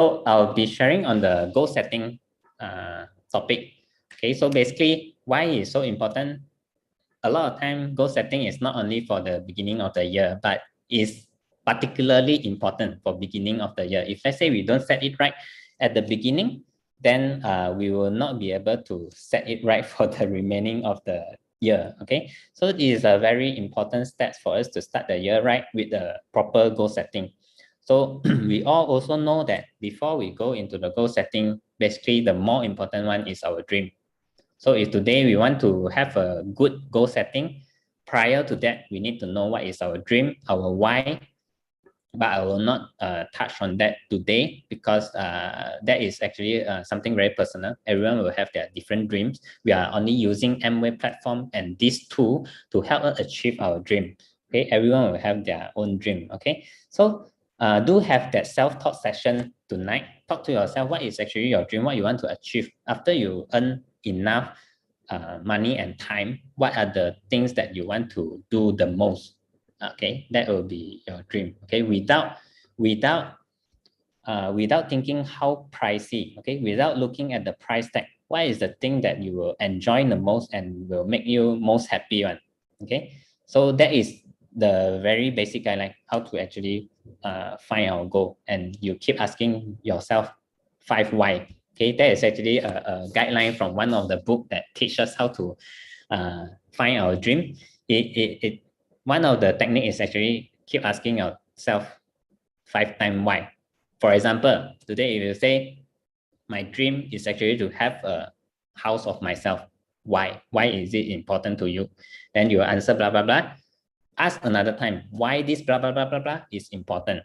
So I'll be sharing on the goal setting topic. Okay, so basically, why is so important? A lot of time, goal setting is not only for the beginning of the year, but is particularly important for beginning of the year. If let's say we don't set it right at the beginning, then we will not be able to set it right for the remaining of the year. Okay, so it is a very important step for us to start the year right with the proper goal setting. So we all also know that before we go into the goal setting, basically the more important one is our dream. So if today we want to have a good goal setting, prior to that, we need to know what is our dream, our why. But I will not touch on that today because that is actually something very personal. Everyone will have their different dreams. We are only using Amway platform and this tool to help us achieve our dream. Okay, everyone will have their own dream. Okay, so do have that self-talk session tonight. Talk to yourself what is actually your dream, what you want to achieve after you earn enough money and time. What are the things that you want to do the most? Okay, that will be your dream. Okay, without thinking how pricey. Okay, without looking at the price tag, what is the thing that you will enjoy the most and will make you most happy one? Okay, so that is the very basic guideline how to actually find our goal, and you keep asking yourself 5 why. Okay, that is actually a guideline from one of the book that teach us how to find our dream. It one of the technique is actually keep asking yourself 5 times why. For example, today if you say, my dream is actually to have a house of myself. Why? Why is it important to you? Then you answer blah, blah, blah. Ask another time, why this blah, blah, blah, blah, blah is important.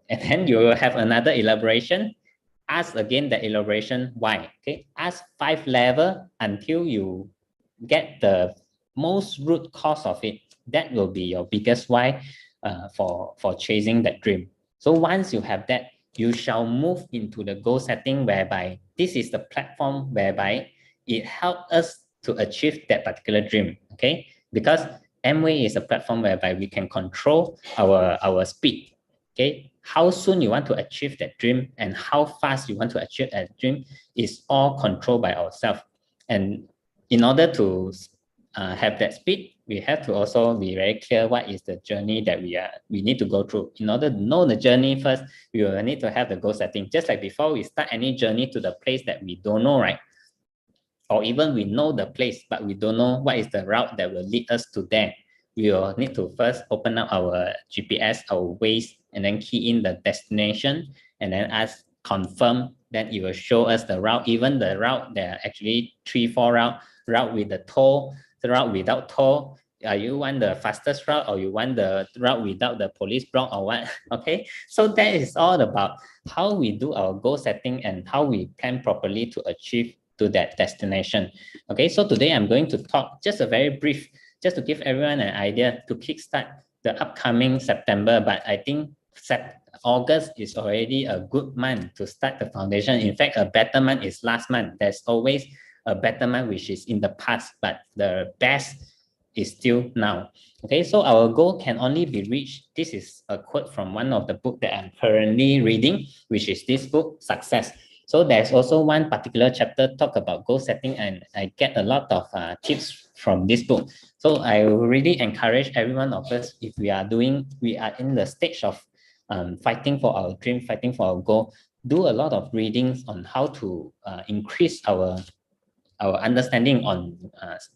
And then you will have another elaboration. Ask again the elaboration, why? Okay, ask 5 level until you get the most root cause of it. That will be your biggest why for chasing that dream. So once you have that, you shall move into the goal setting whereby this is the platform whereby it helps us to achieve that particular dream. Okay, because Amway is a platform whereby we can control our speed. Okay, how soon you want to achieve that dream and how fast you want to achieve that dream is all controlled by ourselves. And in order to have that speed, we have to also be very clear what is the journey that we need to go through. In order to know the journey first, we will need to have the goal setting. Just like before we start any journey to the place that we don't know, right? Or even we know the place, but we don't know what is the route that will lead us to there. We will need to first open up our GPS, our Waze, and then key in the destination, and then ask confirm. Then it will show us the route. Even the route, there are actually 3, 4 route with the toll, the route without toll. You want the fastest route or you want the route without the police block or what? Okay, so that is all about how we do our goal setting and how we plan properly to achieve to that destination. Okay, so today I'm going to talk just a very brief, just to give everyone an idea to kickstart the upcoming September. But I think August is already a good month to start the foundation. In fact, a better month is last month. There's always a better month which is in the past, but the best is still now. Okay, so our goal can only be reached. This is a quote from one of the book that I'm currently reading, which is this book, Success. So there's also one particular chapter talk about goal setting, and I get a lot of tips from this book. So I really encourage every one of us, if we are in the stage of fighting for our dream, fighting for our goal, do a lot of readings on how to increase our understanding on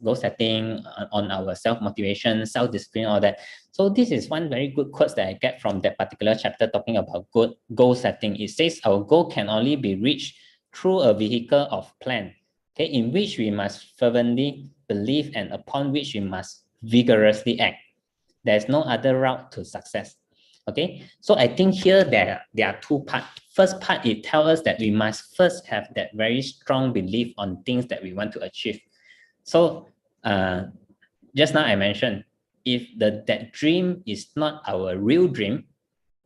goal setting, on our self-motivation, self-discipline, all that. So this is one very good quote that I get from that particular chapter talking about goal setting. It says our goal can only be reached through a vehicle of plan, okay, in which we must fervently believe and upon which we must vigorously act. There's no other route to success. Okay, so I think here there are 2 parts. First part, it tells us that we must first have that very strong belief on things that we want to achieve. So just now I mentioned, if that dream is not our real dream,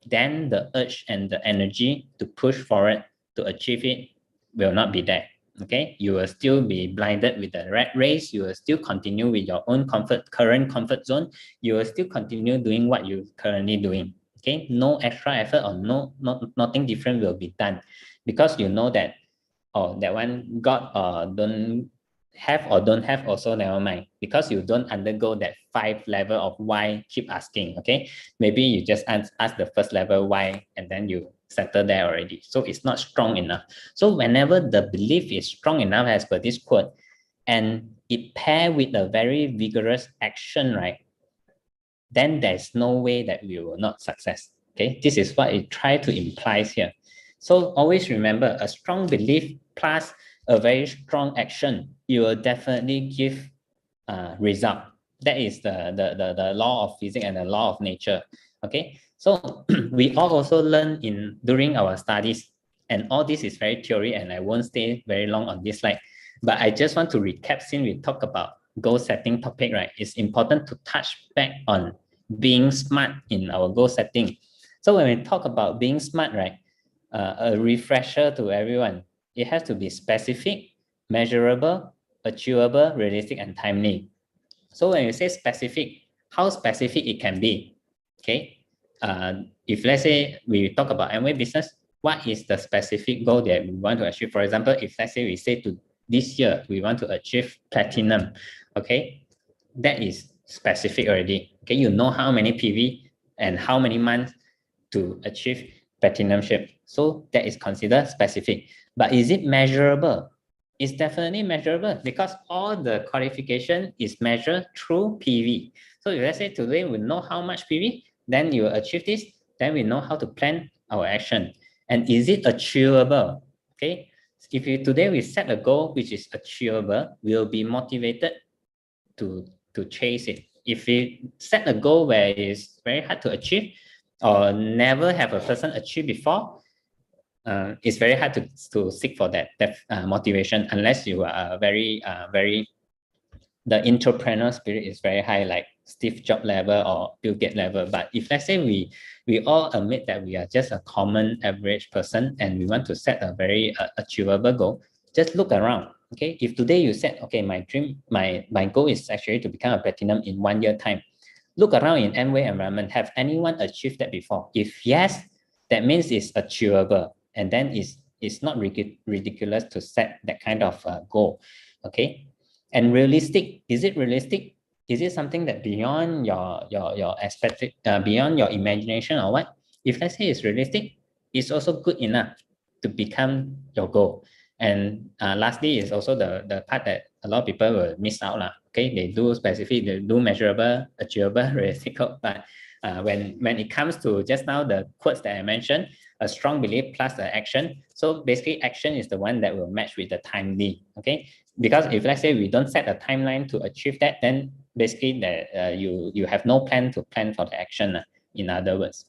then the urge and the energy to push forward to achieve it will not be there. Okay, you will still be blinded with the rat race. You will still continue with your own current comfort zone. You will still continue doing what you're currently doing. Okay, no extra effort or nothing different will be done, because you know that, oh, that one got or don't have or don't have, also never mind, because you don't undergo that 5 level of why keep asking. Okay, maybe you just ask the first level why, and then you settle there already. So it's not strong enough. So whenever the belief is strong enough, as per this quote, and it pair with a very vigorous action, right, then there's no way that we will not success. Okay, this is what it try to imply here. So always remember, a strong belief plus a very strong action, you will definitely give result. That is the law of physics and the law of nature. Okay, so we all also learn in during our studies, and all this is very theory, and I won't stay very long on this slide, but I just want to recap. Since we talk about goal setting topic, right, it's important to touch back on being smart in our goal setting. So when we talk about being smart, right, a refresher to everyone, it has to be specific, measurable, achievable, realistic, and timely. So when you say specific, how specific it can be? Okay, if let's say we talk about Amway business, what is the specific goal that we want to achieve? For example, if let's say we say to this year we want to achieve platinum, okay, that is specific already. Okay, you know how many PV and how many months to achieve platinumship. So that is considered specific. But is it measurable? It's definitely measurable, because all the qualification is measured through PV. So if let's say today we know how much PV, then you achieve this, then we know how to plan our action. And is it achievable? Okay. If you today we set a goal which is achievable, we'll be motivated to chase it. If we set a goal where it's very hard to achieve or never have a person achieve before, it's very hard to seek for that motivation, unless you are very the entrepreneur spirit is very high, like Steve Jobs level or Bill Gates level. But if let's say we all admit that we are just a common average person and we want to set a very achievable goal, just look around. Okay, if today you said, okay, my goal is actually to become a platinum in 1 year time. Look around in Amway environment. Have anyone achieved that before? If yes, that means it's achievable, and then it's not ridiculous to set that kind of goal. Okay, and realistic. Is it realistic? Is it something that beyond your expected, beyond your imagination or what? If let's say it's realistic, it's also good enough to become your goal. And lastly is also the part that a lot of people will miss out. Okay, they do specific, they do measurable, achievable, realistic, but when it comes to just now the quotes that I mentioned, a strong belief plus the action. So basically action is the one that will match with the timely. Okay, because if let's say we don't set a timeline to achieve that, then basically that you have no plan to plan for the action, in other words.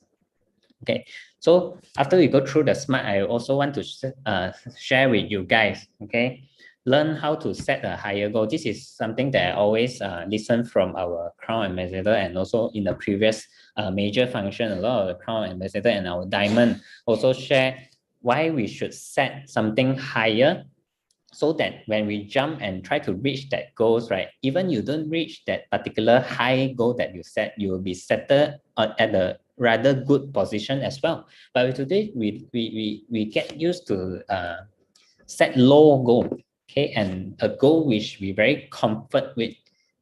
Okay, so after we go through the SMART, I also want to share with you guys, okay, learn how to set a higher goal. This is something that I always listen from our Crown Ambassador, and also in the previous major function, a lot of the Crown Ambassador and our Diamond also share why we should set something higher, so that when we jump and try to reach that goals, right, even you don't reach that particular high goal that you set, you will be settled at a rather good position as well. But today we get used to set low goal, okay, and a goal which we very comfort with,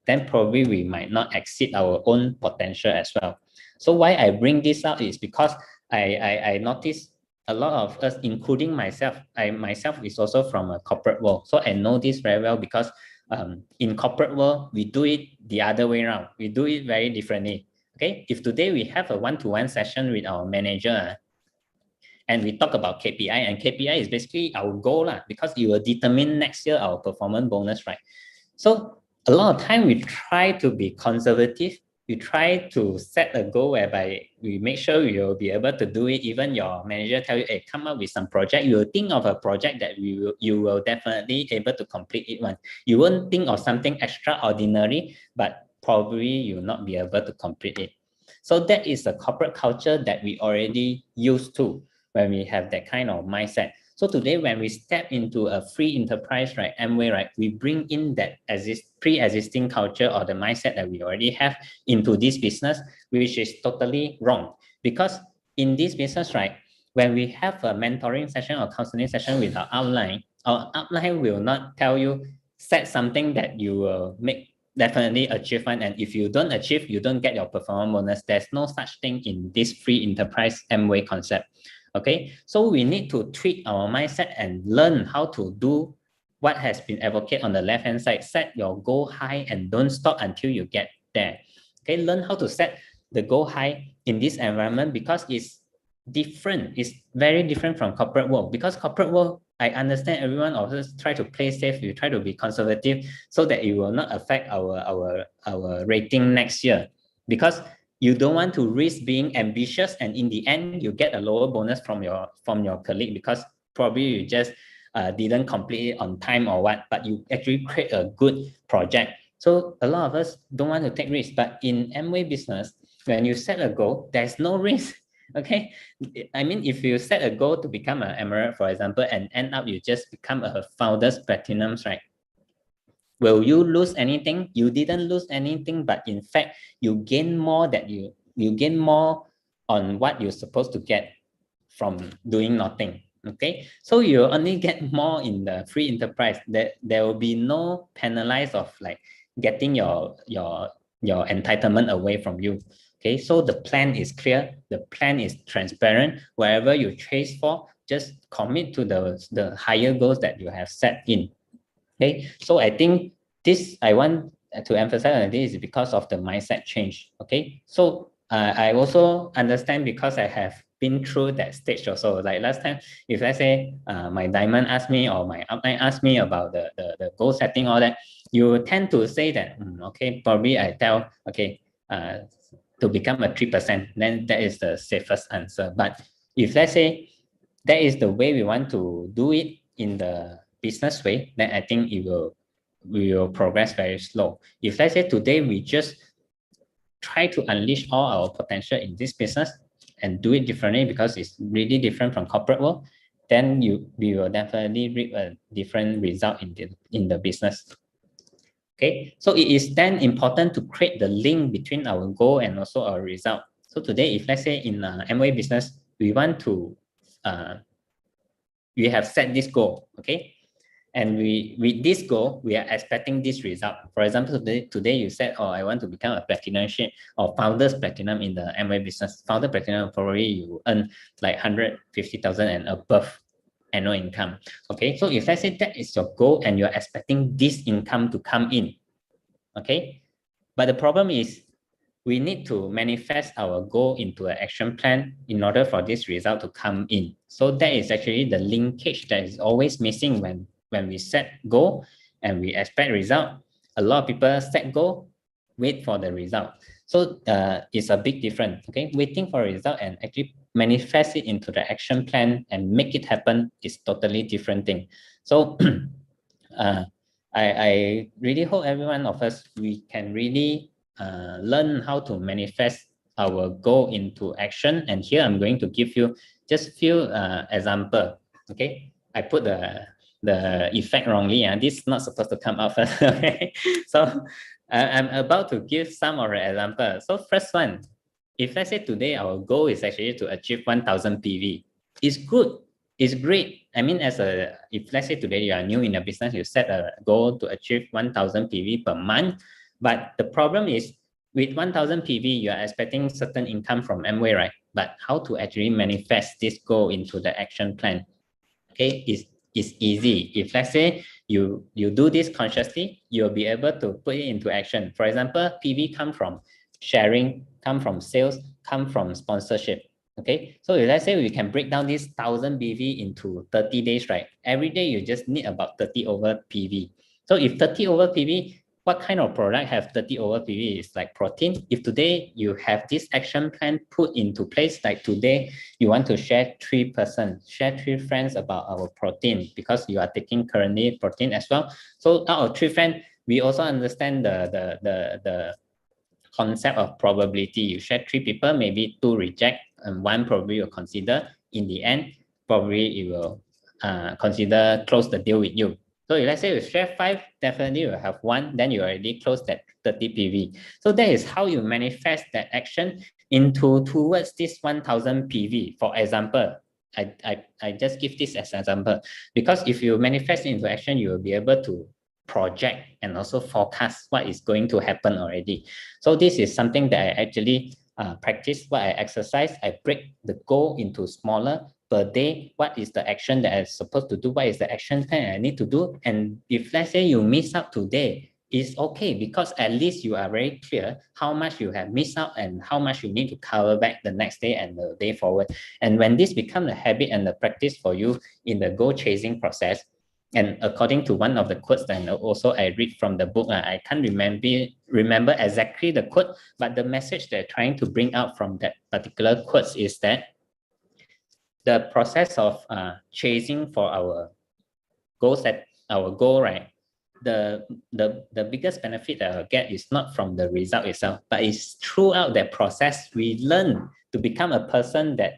then probably we might not exceed our own potential as well. So why I bring this up is because I noticed a lot of us, including myself, I myself is also from a corporate world. So I know this very well, because in corporate world, we do it the other way around. We do it very differently. Okay, if today we have a one-to-one session with our manager, and we talk about KPI, and KPI is basically our goal, because it will determine next year our performance bonus, right? So a lot of time we try to be conservative. We try to set a goal whereby we make sure we will be able to do it. Even your manager tell you, hey, come up with some project. You will think of a project that you will definitely able to complete it one. You won't think of something extraordinary, but probably you will not be able to complete it. So that is the corporate culture that we already used to when we have that kind of mindset. So today, when we step into a free enterprise, right, Amway, right, we bring in that pre-existing culture or the mindset that we already have into this business, which is totally wrong. Because in this business, right, when we have a mentoring session or counseling session with our upline will not tell you set something that you will make definitely achievement, and if you don't achieve, you don't get your performance bonus. There's no such thing in this free enterprise Amway concept. Okay, so we need to tweak our mindset and learn how to do what has been advocated on the left hand side. Set your goal high and don't stop until you get there. Okay, learn how to set the goal high in this environment, because it's different. It's very different from corporate world. Because corporate world, I understand everyone also try to play safe. You try to be conservative so that it will not affect our rating next year. Because you don't want to risk being ambitious, and in the end, you get a lower bonus from your colleague because probably you just didn't complete it on time or what, but you actually create a good project. So a lot of us don't want to take risks, but in Amway business, when you set a goal, there's no risk. Okay, I mean, if you set a goal to become an emerald, for example, and end up you just become a founder's platinums, right? Will you lose anything? You didn't lose anything, but in fact, you gain more that you gain more on what you're supposed to get from doing nothing. Okay, so you only get more in the free enterprise. There will be no penalized of like getting your entitlement away from you. Okay, so the plan is clear, the plan is transparent. Wherever you chase for, just commit to the higher goals that you have set in. Okay, so I think this I want to emphasize on this is because of the mindset change. Okay, so I also understand because I have been through that stage also. Like last time, if let's say my diamond asked me or my upline asked me about the goal setting, all that, you tend to say that, okay, probably I tell, okay, to become a 3%, then that is the safest answer. But if let's say that is the way we want to do it in the business way, then I think we will progress very slow. If let's say today we just try to unleash all our potential in this business and do it differently because it's really different from corporate world, then we will definitely reap a different result in the business. Okay, so it is then important to create the link between our goal and also our result. So today, if let's say in Amway business, we want to we have set this goal, okay? And with this goal, we are expecting this result. For example, today you said, oh, I want to become a platinum share or founder's platinum in the Amway business. Founder platinum, probably you earn like 150,000 and above annual income. Okay, so if let's say that is your goal and you're expecting this income to come in, okay? But the problem is we need to manifest our goal into an action plan in order for this result to come in. So that is actually the linkage that is always missing when we set goal and we expect result. A lot of people set goal, wait for the result. So it's a big difference, okay? Waiting for a result and actually manifest it into the action plan and make it happen is totally different thing. So I really hope every one of us, we can really learn how to manifest our goal into action. And here I'm going to give you just few example. Okay, I put the effect wrongly, and this is not supposed to come out first. Okay, so I'm about to give some of the example. So first one, if let's say today our goal is actually to achieve 1,000 PV, it's good. It's great. I mean, if let's say today you are new in a business, you set a goal to achieve 1,000 PV per month. But the problem is with 1,000 PV, you are expecting certain income from Amway, right? But how to actually manifest this goal into the action plan? Okay, is easy. If let's say you do this consciously, you'll be able to put it into action. For example, PV come from sharing, come from sales, come from sponsorship. Okay, so if let's say we can break down this 1,000 PV into 30 days, right? Every day you just need about 30 over PV. So if 30 over PV, what kind of product have 30 over PV? Is like protein. If today you have this action plan put into place, like today you want to share 3 friends about our protein because you are taking currently protein as well. So out of 3 friends, we also understand the concept of probability. You share 3 people, maybe 2 reject and 1 probably will consider. In the end, probably it will consider close the deal with you. So if let's say you share 5, definitely you will have 1, then you already close that 30 PV. So that is how you manifest that action into towards this 1000 PV. For example, I just give this as an example, because if you manifest into action, you will be able to project and also forecast what is going to happen already. So this is something that I actually practice, what I exercise. I break the goal into smaller per day. What is the action that I'm supposed to do? What is the action plan I need to do? And if let's say you miss out today, it's okay, because at least you are very clear how much you have missed out and how much you need to cover back the next day and the day forward. And when this becomes a habit and a practice for you in the goal chasing process, and according to one of the quotes that also I read from the book, I can't remember exactly the quote, but the message they're trying to bring out from that particular quote is that the process of chasing for our goal, right? The biggest benefit that I'll get is not from the result itself, but it's throughout that process we learn to become a person that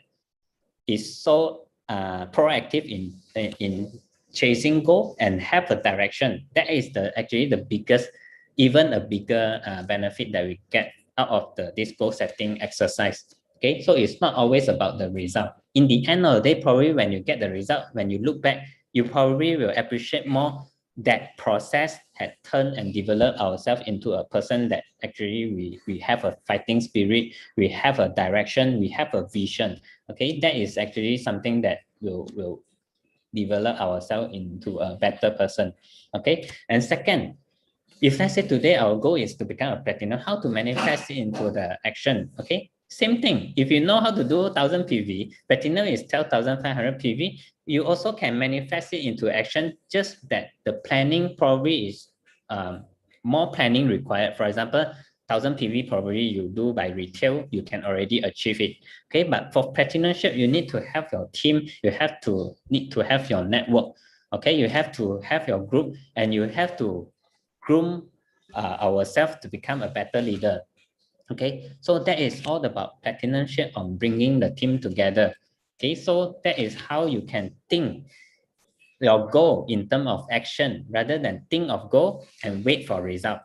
is so proactive in chasing goal and have a direction. That is actually the biggest, even a bigger benefit that we get out of this goal setting exercise. Okay, so it's not always about the result. In the end of the day, probably when you get the result, when you look back, you probably will appreciate more that process had turned and developed ourselves into a person that actually we have a fighting spirit, we have a direction, we have a vision. Okay, that is actually something that will develop ourselves into a better person. Okay, and second, if let's say today our goal is to become a platinum, how to manifest it into the action? Okay, same thing. If you know how to do 1000 PV, platinum is 12,500 PV, you also can manifest it into action, just that the planning probably is more planning required. For example, 1000 PV probably you do by retail, you can already achieve it. Okay, but for platinumship, you need to have your team, you need to have your network. Okay, you have to have your group, and you have to groom ourselves to become a better leader. Okay, so that is all about platinumship on bringing the team together. Okay, so that is how you can think your goal in terms of action rather than think of goal and wait for result.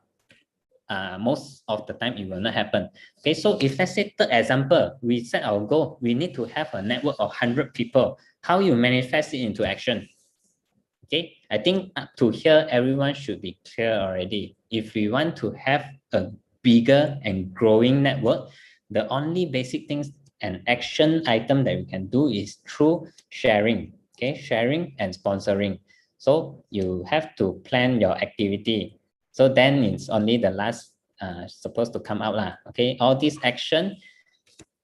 Most of the time it will not happen. Okay, so if let's say third example, we set our goal, we need to have a network of 100 people. How you manifest it into action? Okay, I think up to here, everyone should be clear already. If we want to have a bigger and growing network, the only basic things and action item that we can do is through sharing. Okay, sharing and sponsoring. So you have to plan your activity. So then it's only the last supposed to come out lah. Okay, all this action,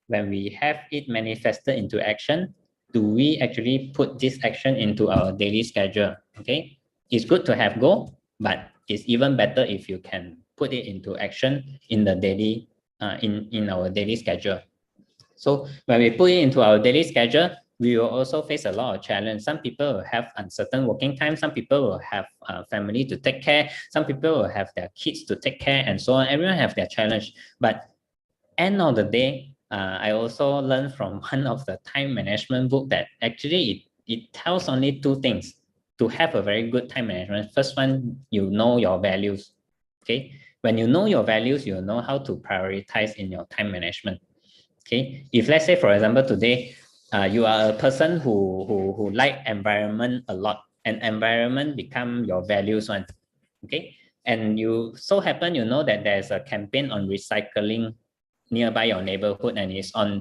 when we have it manifested into action, do we actually put this action into our daily schedule? Okay, it's good to have goal, but it's even better if you can put it into action in the daily, in our daily schedule. So when we put it into our daily schedule, we will also face a lot of challenge. Some people will have uncertain working time. Some people will have family to take care. Some people will have their kids to take care, and so on. Everyone have their challenge. But end of the day, I also learned from one of the time management book that actually it tells only two things to have a very good time management. First one, you know your values. Okay, when you know your values, you know how to prioritize in your time management. Okay, if let's say, for example, today you are a person who like environment a lot, and environment become your values one. Okay, and you so happen you know that there's a campaign on recycling nearby your neighborhood, and it's on